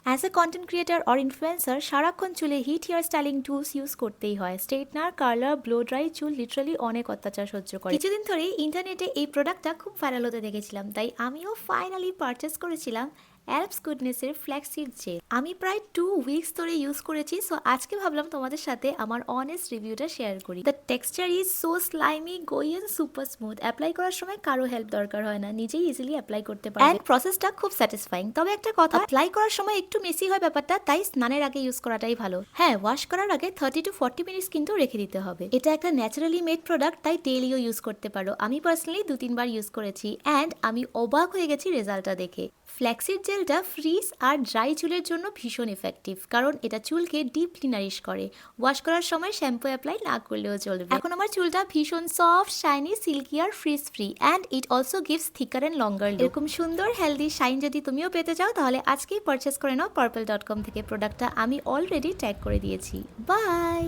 As a content creator or influencer সারাক্ষণ চুলে heat hair styling tools use করতেই হয়। স্ট্রেটনার, কার্লার, ব্লো ড্রাই চুল লিটারালি অনেক অত্যাচার সহ্য করে। কিছুদিন ধরেই ইন্টারনেটে এই প্রোডাক্টটা খুব ভাইরাল হতে দেখেছিলাম, তাই আমিও ফাইনালি পারচেস করেছিলাম অ্যালপস গুডনেসের ফ্ল্যাক্সিড জেল। আমি প্রায় 2 উইকস ধরে ইউজ করেছি, সো আজকে ভাবলাম তোমাদের সাথে আমার অনেস্ট রিভিউটা শেয়ার করি। The texture is so slimy, gooey and super smooth. Apply করার সময় কারো হেল্প দরকার হয় না, নিজেই ইজিলি অ্যাপ্লাই করতে পারবে। অ্যান্ড প্রসেসটা খুব স্যাটিসফাইং। তবে একটা কথা, অ্যাপ্লাই করার সময় একটু মেসি হয় ব্যাপারটা, তাই স্নানের আগে ইউজ করাটাই ভালো। হ্যাঁ, ওয়াশ করার আগে 30 to 40 মিনিটস কিন্তু রেখে দিতে হবে। এটা একটা ন্যাচারালি মেড প্রোডাক্ট, তাই ডেইলিও ইউজ করতে পারো। আমি পার্সোনালি 2-3 বার ইউজ করেছি অ্যান্ড আমি অবাক হয়ে গেছি রেজাল্টটা দেখে। ফ্ল্যাক্সিড জেলটা ফ্রিজ আর ড্রাই চুলের জন্য ভীষণ ইফেক্টিভ, কারণ এটা চুলকে ডিপলি নারিশ করে। ওয়াশ করার সময় শ্যাম্পু অ্যাপ্লাই না করলেও চলবে। এখন আমার চুলটা ভীষণ সফট, শাইনি, সিল্কি আর frizz free, and it also gives thicker and longer look. এরকম সুন্দর হেলদি শাইন যদি তুমিও পেতে চাও, তাহলে আজকেই পারচেস করে নাও purple.com থেকে। প্রোডাক্টটা আমি অলরেডি ট্যাগ করে দিয়েছি। বাই।